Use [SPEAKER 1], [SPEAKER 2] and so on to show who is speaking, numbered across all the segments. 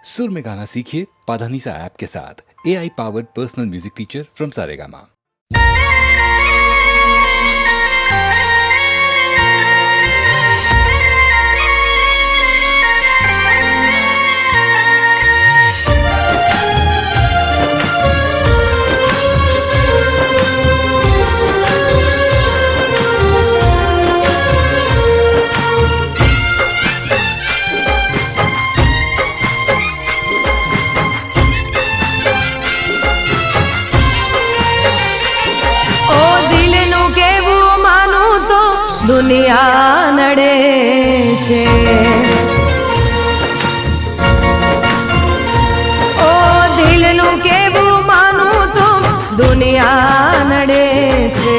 [SPEAKER 1] सुर में गाना सीखिए पाधानीसा ऐप के साथ। AI powered personal music teacher from Saregama.
[SPEAKER 2] દુનિયા નડે છે, ઓ દિલનું કેવું માનું તો દુનિયા નડે છે,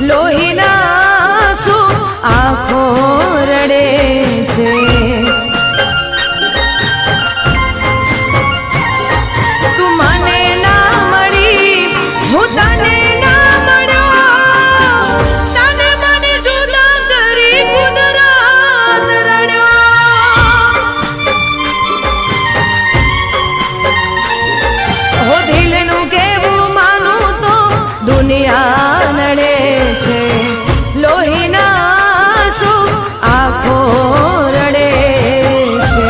[SPEAKER 2] લોહીના આંસુ આંખો રડે છે, તું મને ના મળી હું તને દુનિયા નડે છે, લોહીના આંસુ આંખો રડે છે.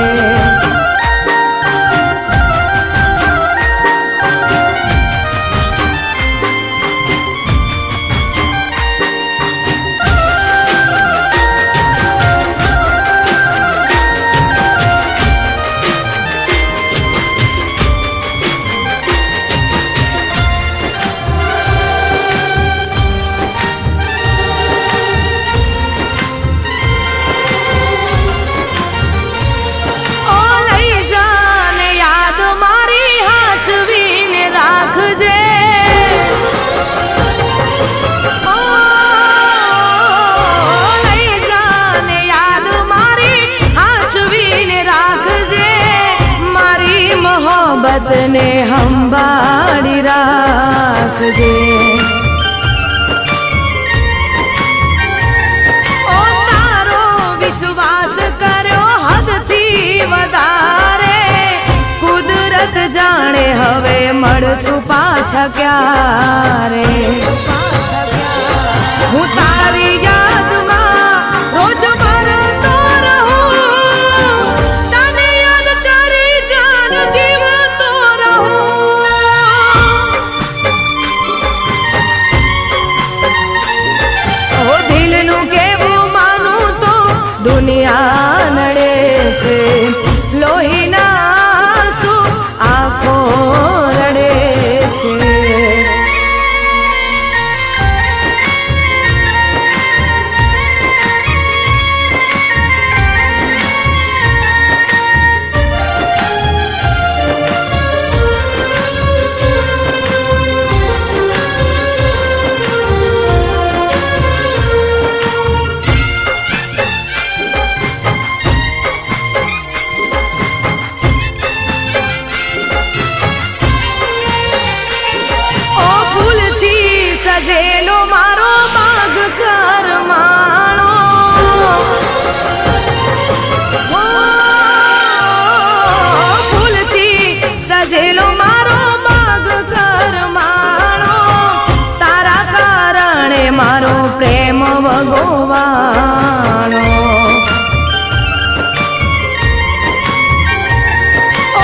[SPEAKER 2] મોહબ્બતને સંભાળી રાખજે, ઓ તારો વિશ્વાસ કર્યો હદથી વધારે, કુદરત જાણે હવે મળશું પાછા ક્યારે, હું તારી યાદમાં રોજ મરતો રહું, તને યાદ કરી જાન જીવતો રહું, ઓ દિલનું કેવું માનું તો દુનિયા નડે છે, લોહીના આંસુ આંખો રડે છે. સજેલો મારો બાગ કરમાણો, ફૂલથી સજેલો મારો બાગ કરમાણો, તારા કારણે મારો પ્રેમ ભગવાણો,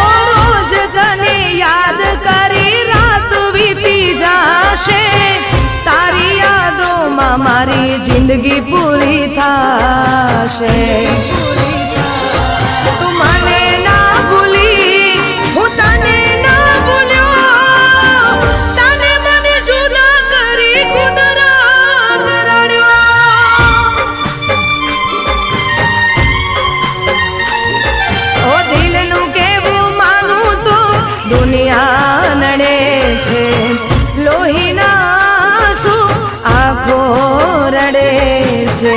[SPEAKER 2] ઓ રોજ તને યાદ કરી રાત વીતી જાશે, તારી યાદોમાં મારી જિંદગી પૂરી થાશે, તું મને ના ભૂલી હું તને ના ભૂલ્યો, તને મને જુદા કરી કુદરત રડ્યો, ઓ દિલનું કેવું માનું તો દુનિયા નડે છે, લોહીના આંખો રડે છે.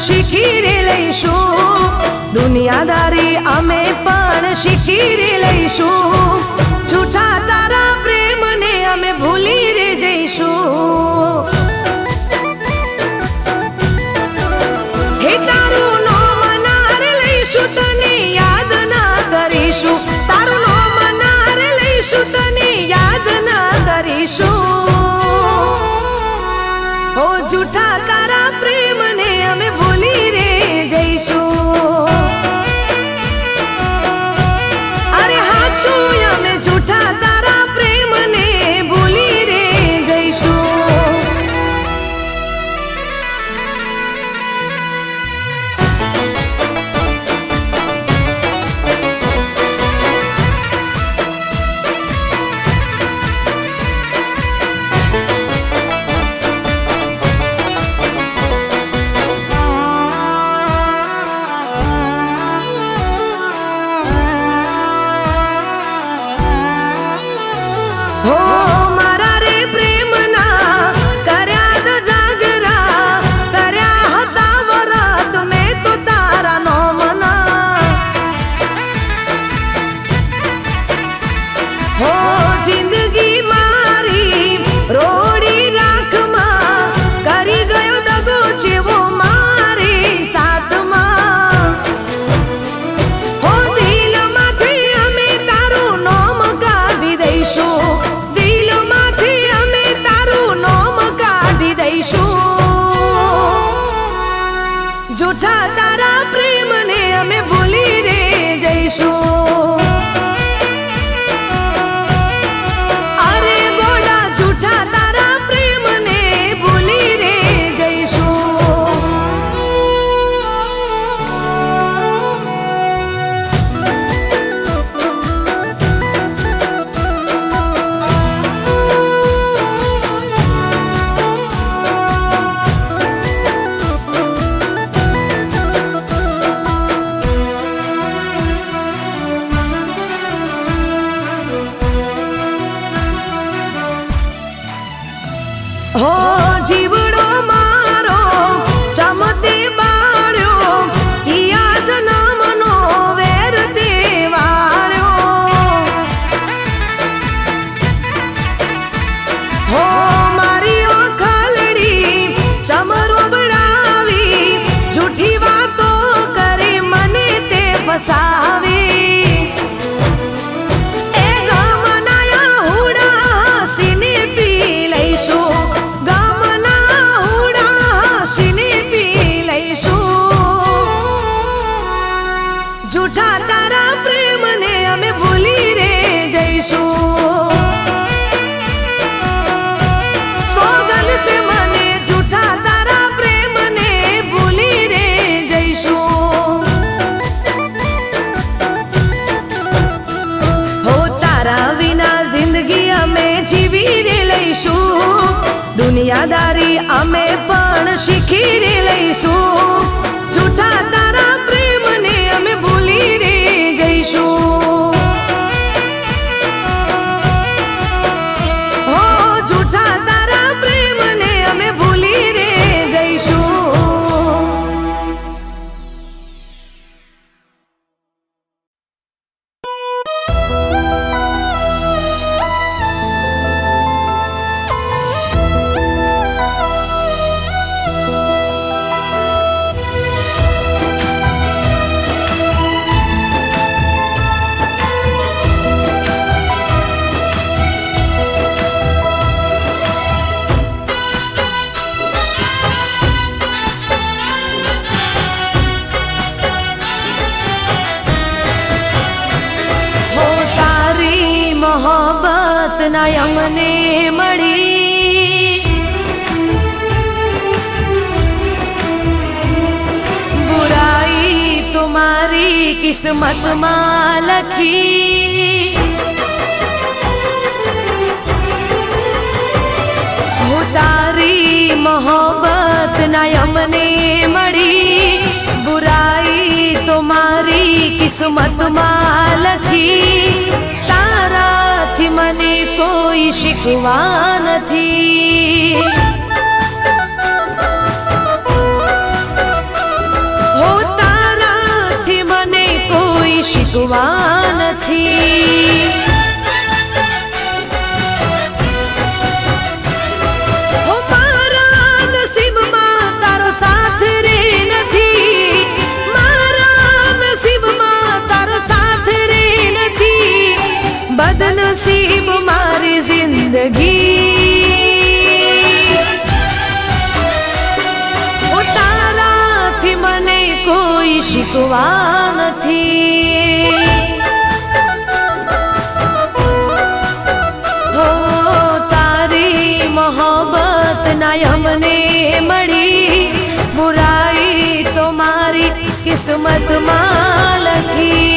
[SPEAKER 2] શીખી રે લઈશું, દુનિયાદારી અમે પણ શીખી રે લઈશું, જૂઠા તારા પ્રેમને અમે ભૂલી રે જઈશું. હે તારું નામ નાર લઈશું, તને યાદ ના કરીશું, તારું નામ નાર લઈશું, તને યાદ ના કરીશું. ઓ જૂઠા તારા પ્રેમને અમે ભૂલી રે જઈશું. અરે હાચું અમે જૂઠા તારા પ્રેમને ભૂલી રે જઈશું. હો મારા રે પ્રેમના કર્યા દ જાગરા, કર્યા હતા વરત મેં તો તારા નોમના. હો જિંદગી મારી રોડી રાખમાં કરી ગયો દગો જેવો મારી સાથમાં. હો દિલમાંથી અમે તારું નામ કાઢી દઈશું, દિલમાંથી અમે તારું નામ કાઢી દઈશું. જૂઠા તારા પ્રેમને અમે ભૂલી રે જઈશું. અરે ગોડા જૂઠા તારા પ્રેમને ભૂલી રે જઈશું. હો જીવડો મારો ચમતે બાળ્યો, ઈયા જન્મનો વેર દેવાળ્યો. હો મારી ઓખલડી ચમરો બળાવી, જૂઠી વાતો કરી મને તે ફસાવી. એ ગમનાયા હુડા સીને પી લઈશું, ગમના હુડા સીને પી લઈશું. જૂઠા તારા પ્રેમને અમે ભૂલી રે જઈશું. સોગંદ સે મને જૂઠા તારા પ્રેમને ભૂલી રે જઈશું. હો તારા વિના જિંદગી અમે જીવી રે લઈશું, દુનિયાદારી અમે પણ શીખી રે લઈશું. જૂઠા તારા પ્રેમને અમે ભૂલી રે જઈશું. હો જૂઠા તારા પ્રેમને અમે ભૂલી રે જઈશું. મોહબ્બત ના અમને મળી, બુરાઈ તુમારી કિસ્મત માં લખી. હું તારી મોહબ્બત ના અમને મળી, બુરાઈ તુમારી કિસ્મત માં લખી. તારાથી મને કોઈ શીખવા નથી. શીખવા નથી. હો મારા નસીબમાં તારો સાથ રે નથી, મારા નસીબમાં તારો સાથ રે નથી, બદનસીબ મારી જિંદગી. ઓ તારાથી મને કોઈ શીખવા નથી. હો તારી મોહબ્બત ના અમને મળી, બુરાઈ તો મારી કિસ્મતમાં લખી.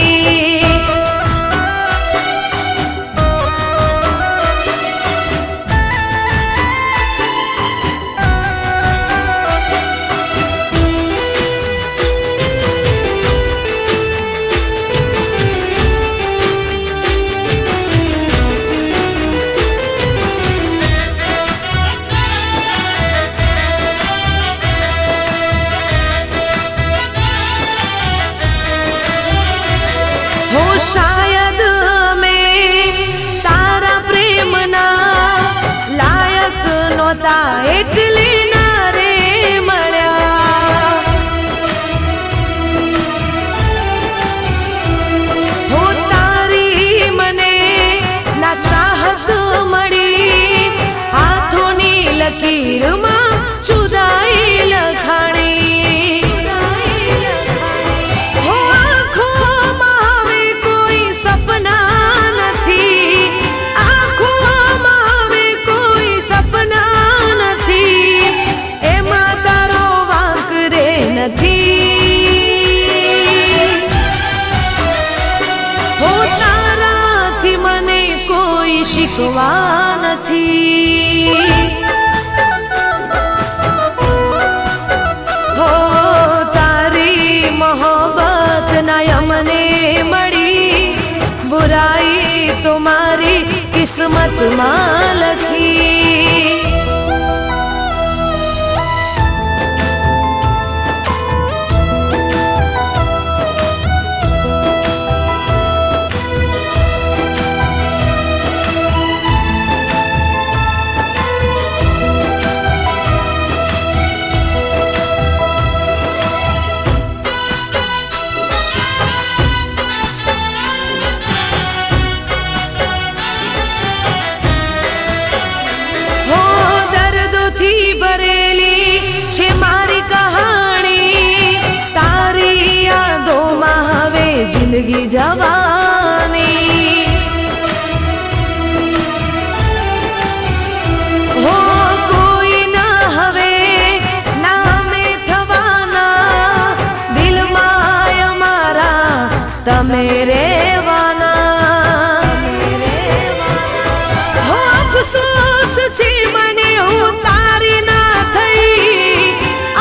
[SPEAKER 2] શાયદ મેં તારા પ્રેમના લાયક નહોતા એટલે ના રે મળ્યા. હો તારી મને ના ચાહત મળી, હાથોની લકીરમાં જુદાઈ લખાણી. હો તારાથી મને કોઈ શીખવા નથી. હો તારી મોહબ્બત ના અમને મળી, બુરાઈ તો મારી કિસ્મતમાં લખી. જિંદગી જવાની હો કોઈ ના હવે નામે થવાના, દિલમાં અમારા તમે રહેવાના. હો અફસોસ છે મને હું તારી ના થઈ,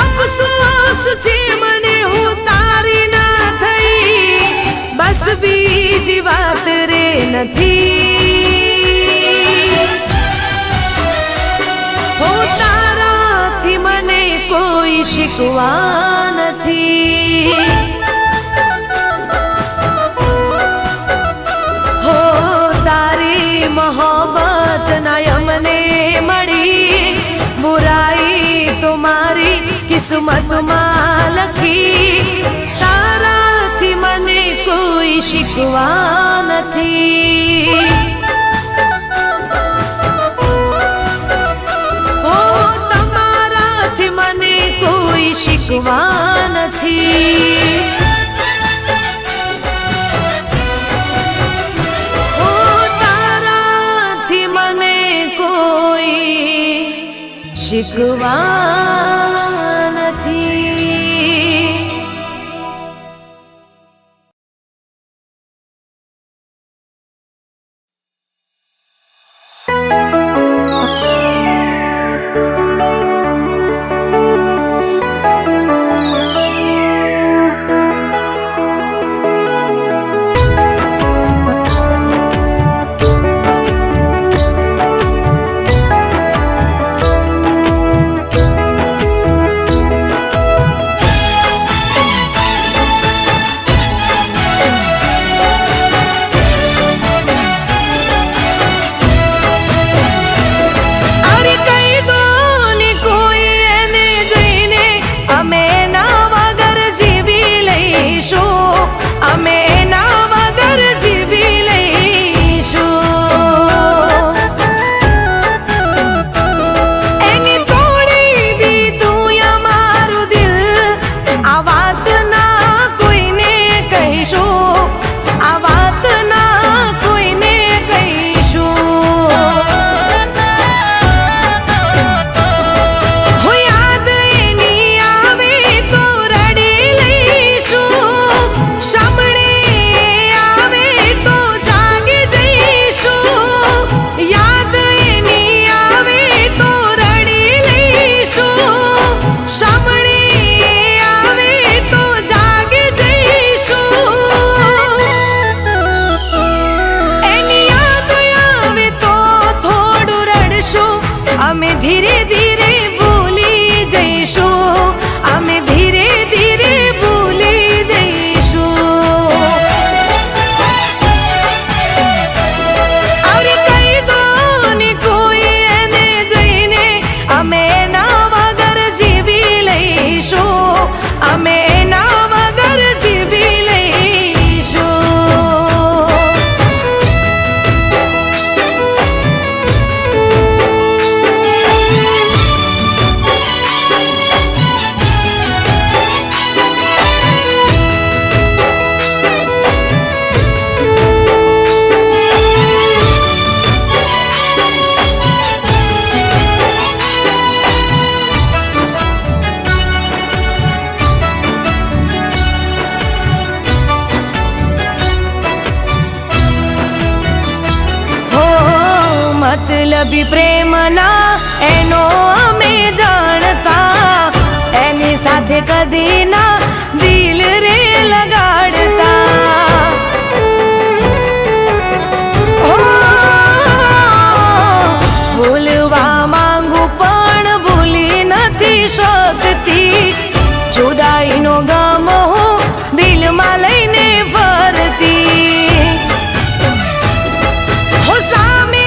[SPEAKER 2] અફસોસ છે મને હું તારી ના થઈ, બસ બીજી વાત રે નથી. હો તારાથી મને કોઈ શીખવા નથી. હો તારી મોહબ્બત ના અમને મળી, બુરાઈ તો મારી કિસ્મતમાં લખી. તારાથી મને કોઈ શીખવા નથી. હો તમારાથી મને કોઈ શીખવા નથી. હો તારાથી મને કોઈ શીખવા નથી. મતલબી પ્રેમના એનો અમે જાણતા, એની સાથે કદી ના દિલ રે લગાડતા. ભૂલવા માંગુ પણ ભૂલી નથી શકતી, જુદાઈનો ગમ હું દિલમાં લઈને ફરતી. હો સામે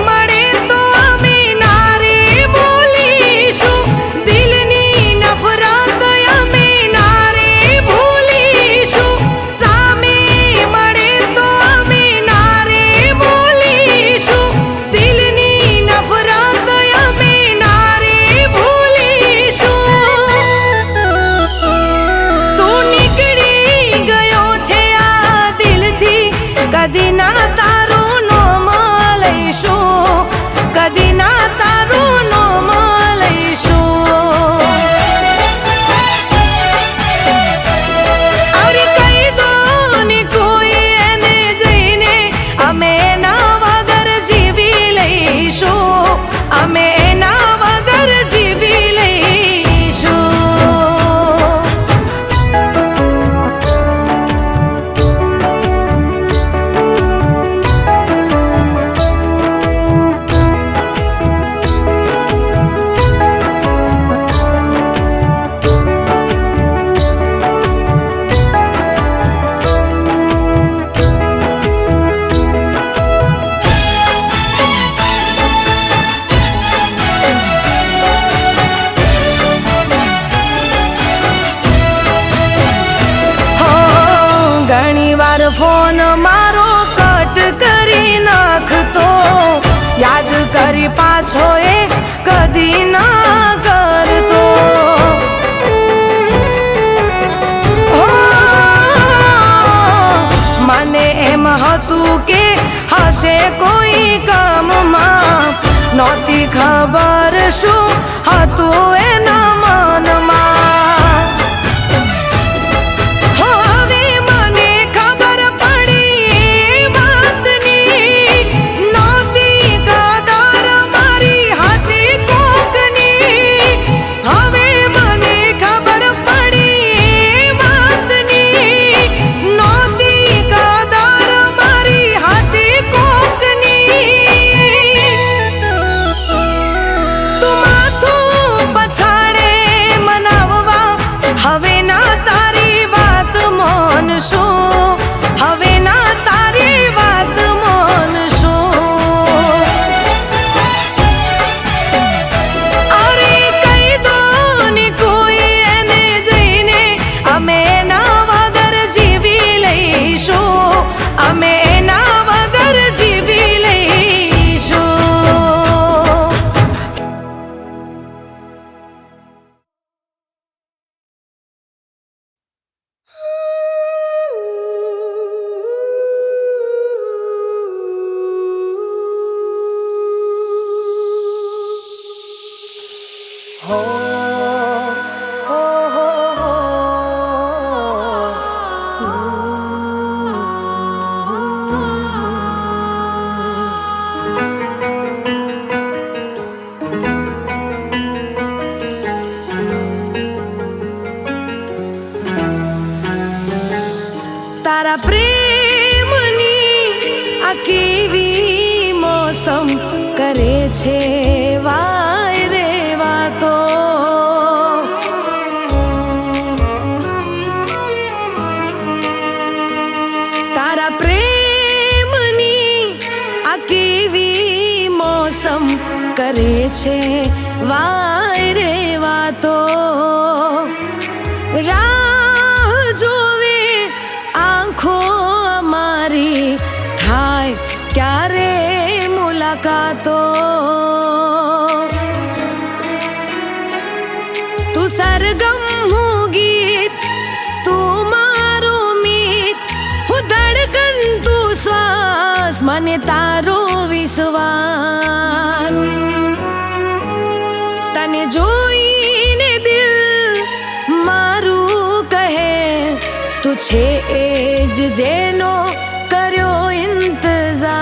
[SPEAKER 2] મળે તો અમે નારે બોલીશું, દિલની નફરત અમે નારે ભૂલીશું. સામે મળે તો અમે નારે બોલીશું, દિલની નફરત અમે નારે ભૂલીશું. તું નીકળી ગયો છે આ દિલથી, કદી ના તારું નામ લઈશું, કદી ના તારું નામ લઈશું. અરે કહી દો ને કોઈ એને જઈને, અમે એના વગર જીવી લઈશું, અમે એના વગર જીવી લઈશું. ઘણી વાર ફોન મારો કટ કરી નાખતો, યાદ કરી પાછો એ કદી ના કરતો. મને એમ હતું કે હશે કોઈ કામમાં, નહોતી ખબર શું હતું એના મનમાં. હવે મને ખબર પડી એ વાતની, નહોતી કદર મારી હતી કોકની. હવે મને ખબર પડી એ વાતની, નહોતી કદર મારી હતી કોકની. તું માથું પછાડે મનાવવા, હવે ના તારી વાત માનશું, હવે ના તારી વાત માનશું. અરે કહી દો ને કોઈ એને જઈને, અમે એના વગર જીવી લઈશું, અમે એના વગર જીવી લઈશું. તારા પ્રેમની આ કેવી મોસમ કરે છે વાય રે વાતો. તારા પ્રેમની આ કેવી મોસમ કરે છે વાય રે વાતો. રાહ જોવે આંખો અમારી, થાય ક્યારે મુલાકાતો. તું સરગમ હું ગીત, તું મારું મીત, હું ધડકન તું શ્વાસ, મને તારો વિશ્વાસ. તને જોઈને દિલ મારું કહે, તું છે એ જ જેનો કર્યો ઇંતજાર.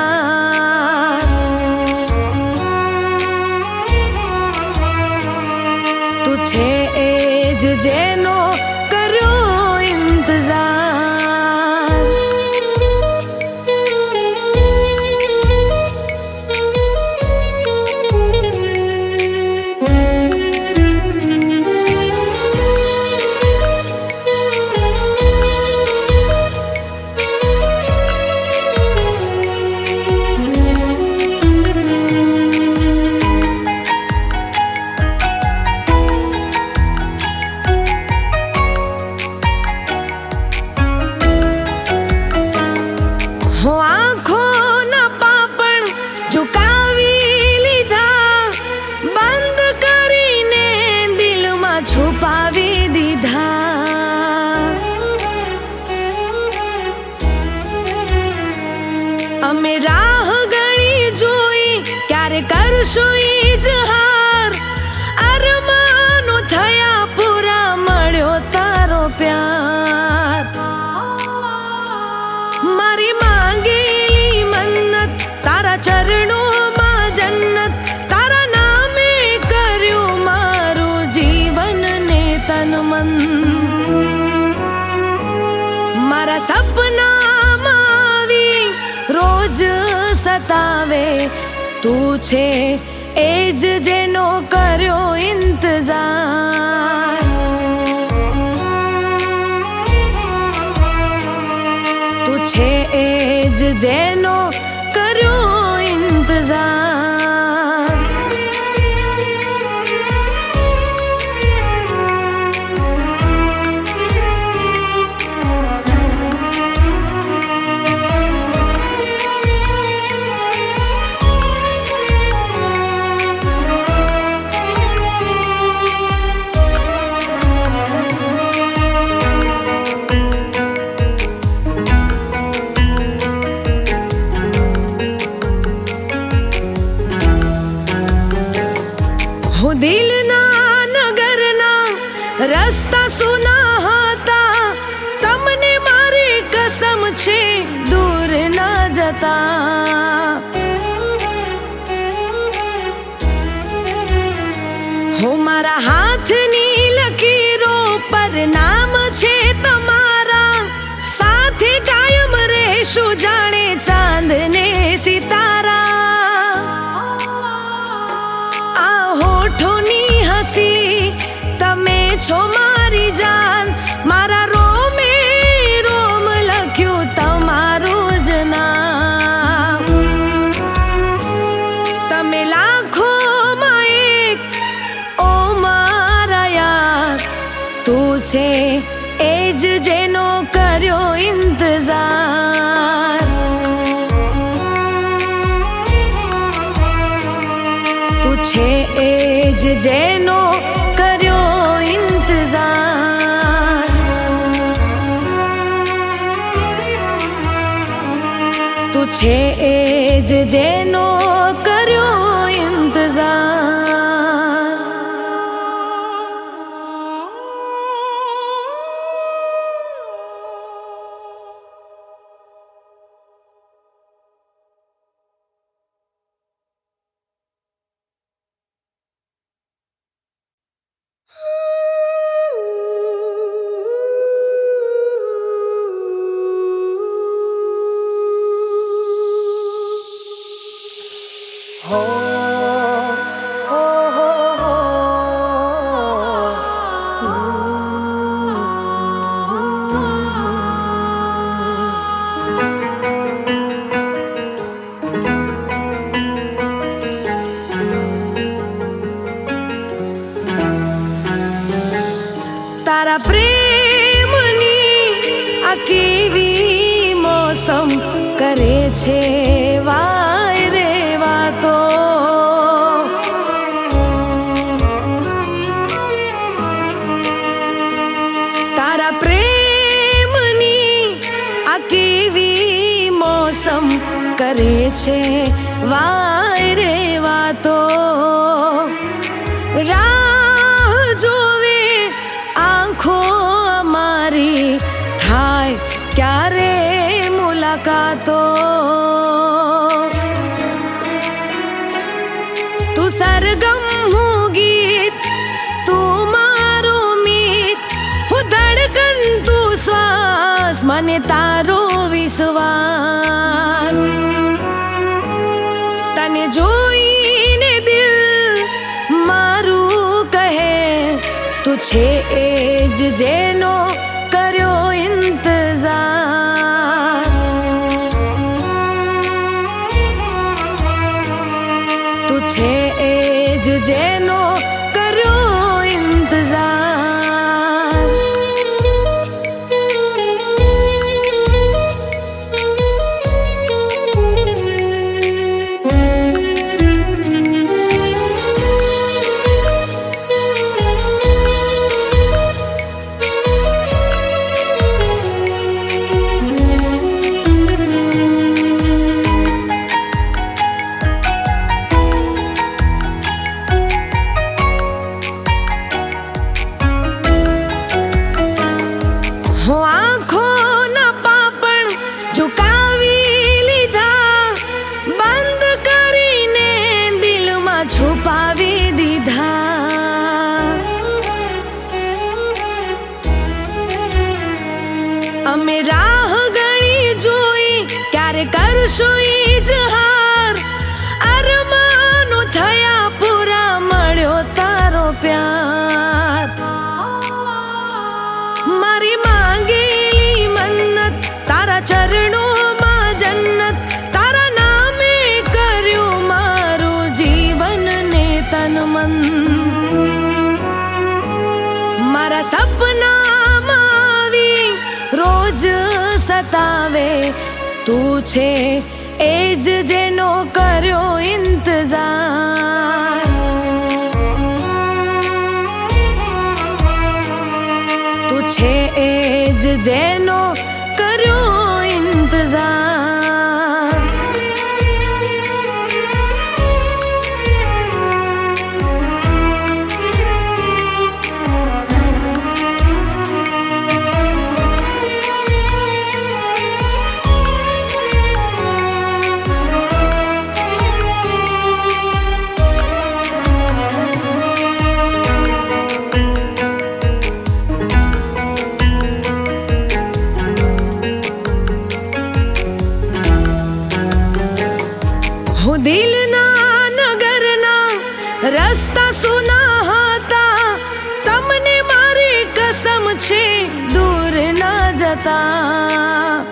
[SPEAKER 2] સપનામાં આવી રોજ સતાવે, તું છે એ જ જેનો કર્યો ઇંતજાર. તું છે એ જ જેનો કર્યો ઇંતજાર. હું દિલના નગરના રસ્તા સુના હતા, તમને મારી કસમ છે દૂર ના જતા. હું મારા હાથની લકીરો પર નામ છે તમારા, સાથે કાયમ રહેશું જાણે ચાંદ ને સિતારા. તમે છો મારી જાન, મારા રોમે રોમ લખ્યું તમારું જ નામ. તમે લાખોમાં એક ઓ મારા યાર, તું છે એ જ જેનો કર્યો ઇંતજાર. તું છે એ જ જેનો કર્યો ઇંતજાર. તું છે એ જ જેનો કર્યો ઇંતજાર. તારા પ્રેમની આ કેવી મોસમ કરે છે વાય રે વાતો. તારા પ્રેમની આ કેવી મોસમ કરે છે વાય રે વાતો. રાહ જોવે આંખો અમારી, થાય ક્યારે મુલાકાતો. તું સરગમ હું ગીત, તું મારું મીત, હું ધડકન તું શ્વાસ, મને તારો વિશ્વાસ. તને જોઈને દિલ મારું કહે, તું છે એ જ જેનો કર્યો ઇંતજાર. તું છે એ જ જેનો કર્યો ઇંતજાર. હું આંખોના પાપણ ઝુકાવી લીધા, બંધ કરીને દિલમાં છુપાવી દીધા. અમે રાહ કરશું ઇજહાર અરમાનો થયા પૂરા મળ્યો તારો પ્યાર મારી માંગેલી મન્નત તારા ચરણોમાં જન્નત તારા નામે કર્યું મારું જીવન ને તન મન મારા સપનામાં આવી રોજ સતાવે તું છે એ જ જેનો કર્યો ઇંતજાર તું છે એ જ જેનો કર્યો ઇંતજાર હું દિલના નગરના રસ્તા સુના હતા તમને મારી કસમ છે દૂર ના જતા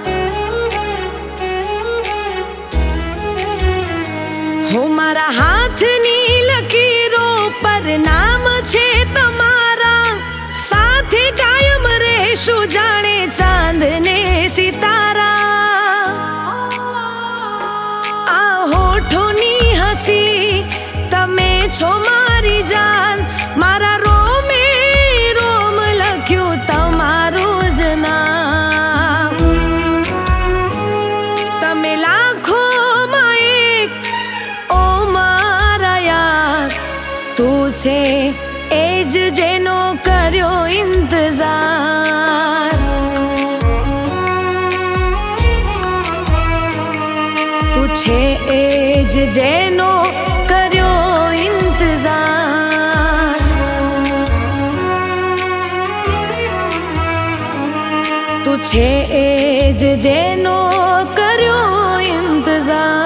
[SPEAKER 2] હું મારા હાથની લકીરો પર નામ છે તમારા સાથે કાયમ રહેશું જાણે ચાંદ ને સિતારા હોઠોની હસી તમે છો મારી જાન મારા રોમે રોમ લખ્યું તમારું જ નામ તમે લાખોમાં એક ઓ મારા યાર તું છે એ જ જેનો કર્યો ઇંતજાર છે એ જ જેનો કર્યો ઇંતજાર તું છે એ જ જેનો કર્યો ઇંતજાર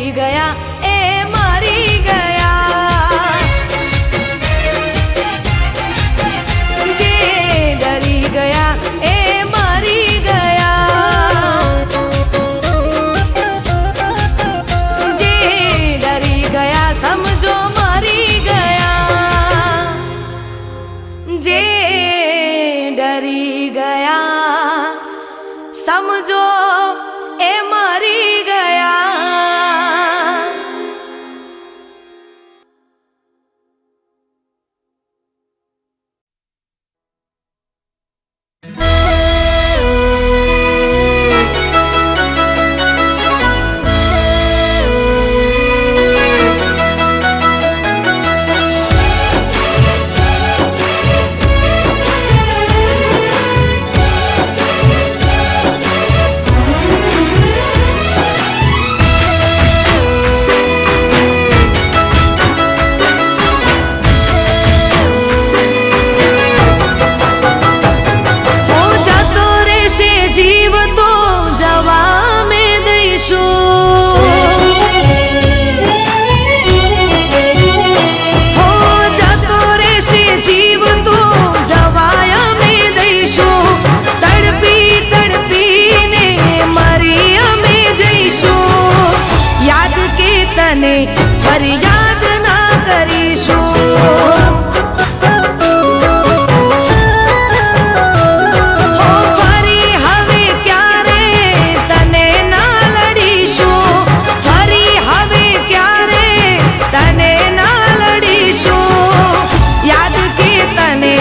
[SPEAKER 2] ડરી ગયા એ મરી ગયા, જે ડરી ગયા એ મરી ગયા, જે ડરી ગયા સમજો મરી ગયા, જે ડરી ગયા સમજો એ મરી ગયા. ફરિયાદ ના કરીશું, ફરી હવે ક્યારે તને ના લડીશું, ફરી હવે ક્યારે તને ના લડીશું, યાદ કે તને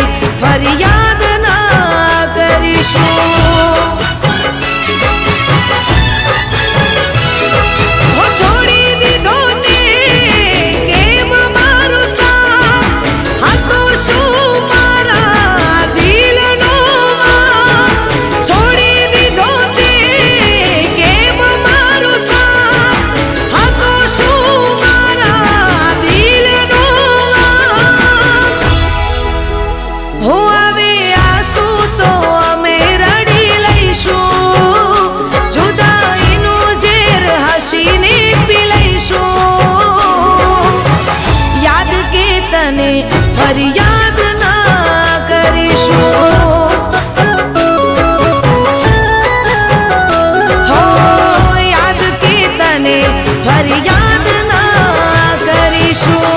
[SPEAKER 2] ફરિયાદ ના કરીશું. ફરિયાદ ના કરીશું, હો યાદ કે તને ફરિયાદ ના કરીશું.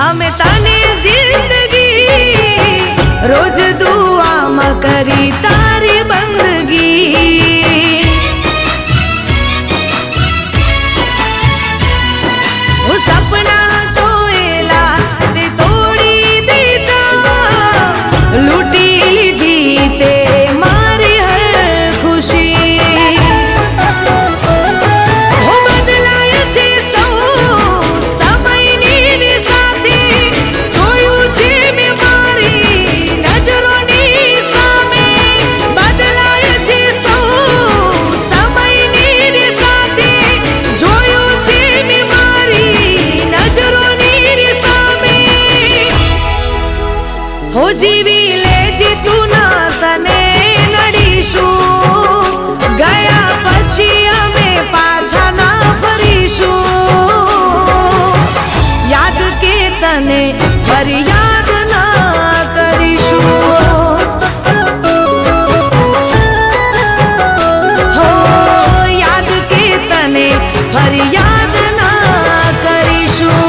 [SPEAKER 2] અમે તને જિંદગી રોજ દુઆમાં કરી તારી બંદગી, હું સપના જોયેલા તે તોડી દીધા, લૂંટી લીધી તે મારી હર ખુશી, હું બદલાય છે સૌ સમયની સાથે, જોયું છે મેં મારી નજરોની સામે, બદલાય છે સૌ સમયની સાથે, જોયું છે મેં મારી નજરોની સામે, હો જીવી લેજે તું ના તને નડીશું, ગયા પછી અમે પાછા ના ફરીશું, યાદ કે તને ફરિયાદ ના કરીશું, હો યાદ કે તને ફરિયાદ ના કરીશું.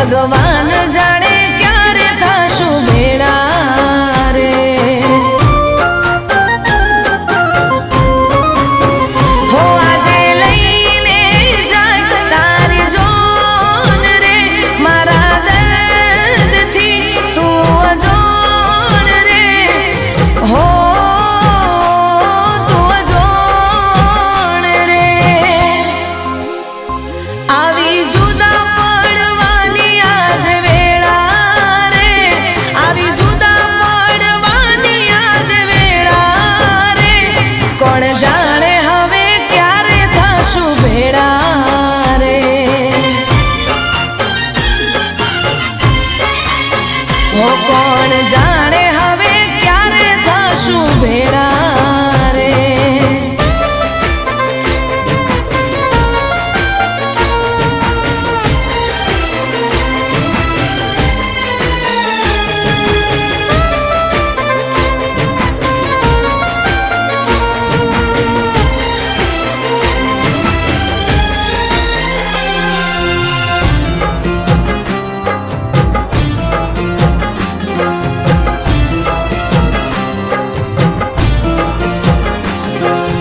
[SPEAKER 2] ભગવાન જાણે ક્યારે થાશું ભેળા રે હો આજે લઈને જાય તારી જોન રે મારા દર્દથી તું અજોણ રે હો તું અજોણ રે આવી જુદા પડવાની આજ વેળા રે આવી જુદા પડવાની આજ વેળા રે કોણ જાણે હવે ક્યારે થાશું ભેળા રે હો કોણ જાણે હવે ક્યારે થાશું ભેળા રે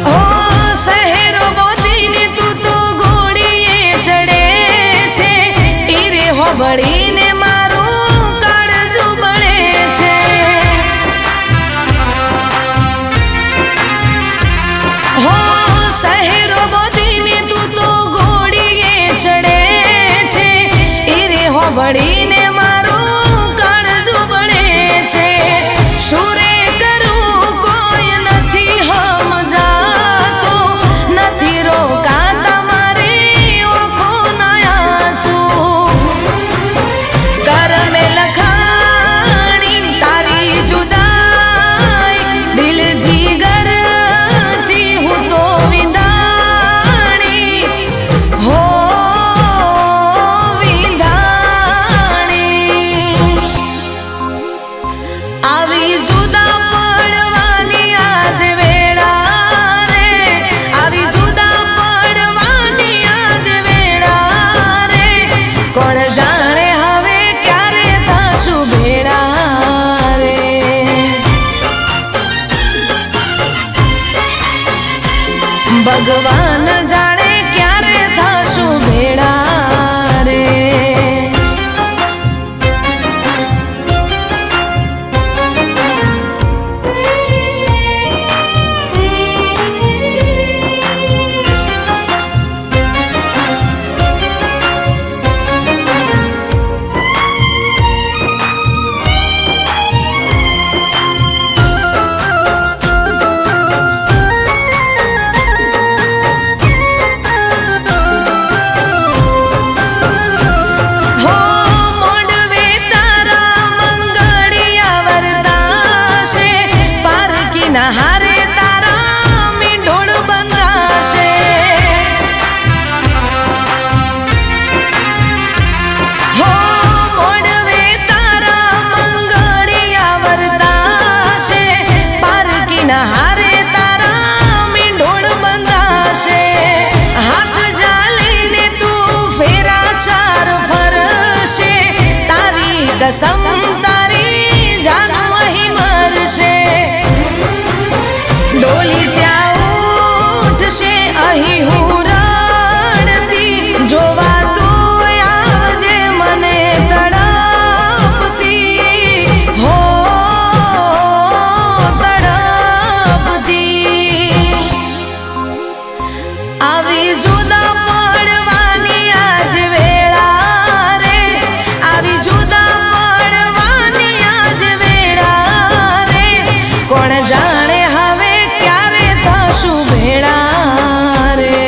[SPEAKER 2] ઓ શહેરો બોધીને તું તો ઘોડીએ ચડે છે ઈરે હોબળીને મારું કાળજું બળે છે હો શહેરો બોધીને તું તો ઘોડીએ ચડે છે ઈરે હોબળીને મારું કાળજું બળે છે શું રે કરું કોઈ નથી સમજાતો નથી રોકાતા મારી ઓખોના આંસુ કરમે લખાણી તારી જુદાઈ દિલ જીગરથી હું તો વિંધાણી હો વિંધાણી આવી જુદા પડવાની આજ વેળા રે આવી જુદા પડવાની આજ વેળા રે કોણ જાણે હવે ક્યારે થાશું ભેળા રે ભગવાન જાણે ક્યારે થાશું ભેળા રે હો મોડવે તારા મંગળિયા વરદાશે પારકીના હારે તારા મીંઢોળ બંધાશે હો મોડવે તારા મંગળિયા વરદાશે પારકીના હારે તારા મીંઢોળ બંધાશે હાથ જાલીને તું ફેરા ચાર ફરશે તારી કસમ તારી જાનું અહીં મરશે ડોલી ત્યાં ઉઠશે અહીં હું રડતી જોવા તું આવજે મને તડપતી હો તડપતી આવી જુદા પડવાની આજ વેળા રે આવી જુદા પડવાની આજ વેળા રે કોણ જાણે હવે ક્યારે થાશું ભેળા રે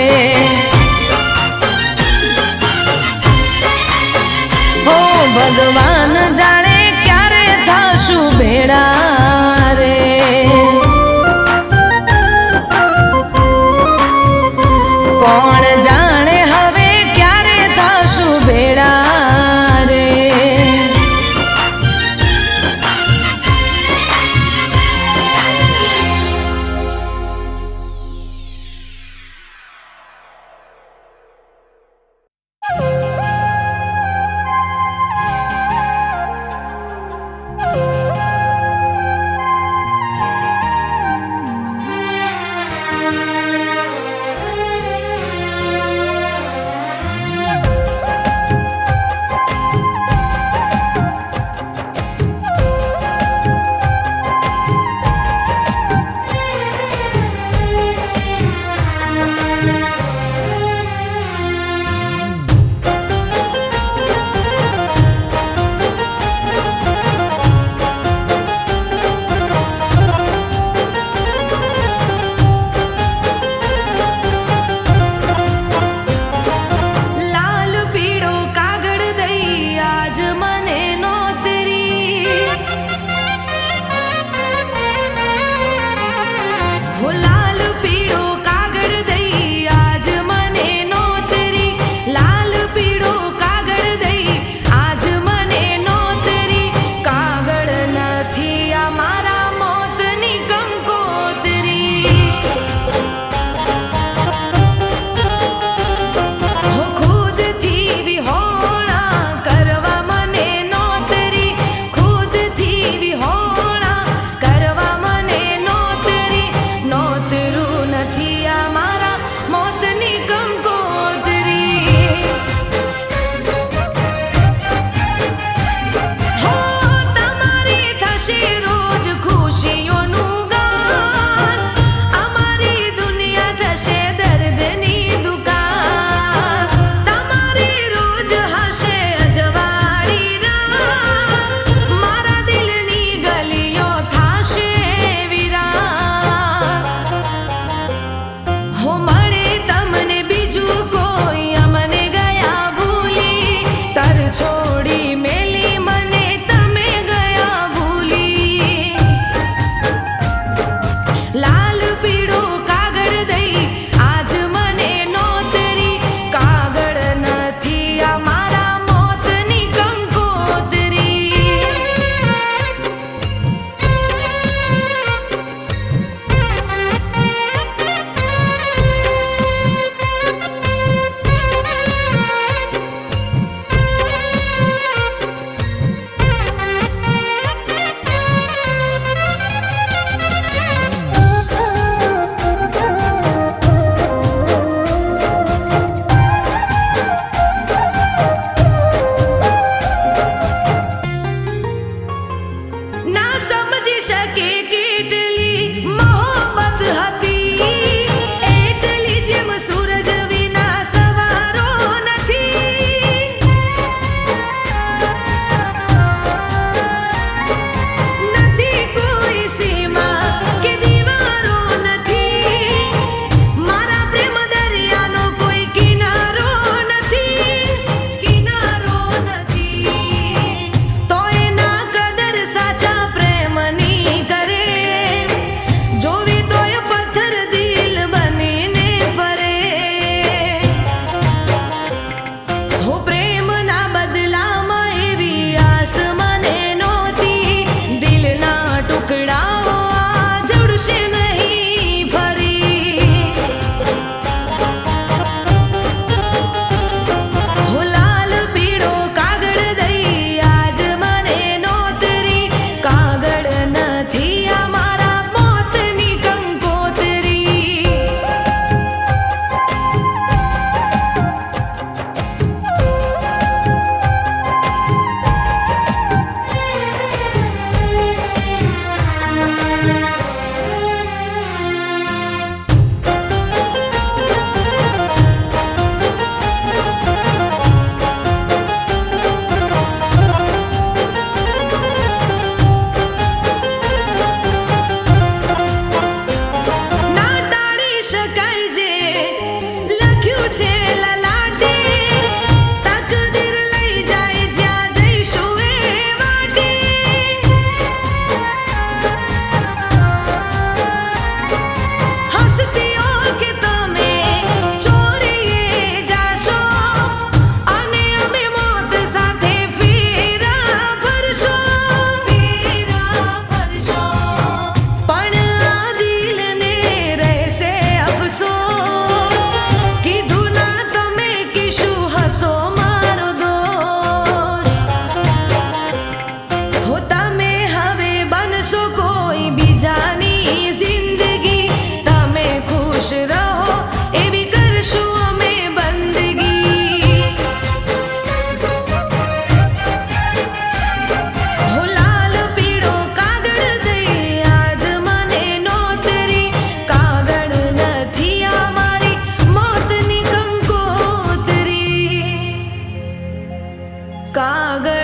[SPEAKER 2] હો ભગવાન જાણે ક્યારે થાશું ભેળા રે કોણ જાણે હવે ક્યારે થાશું ભેળા રે કાગળ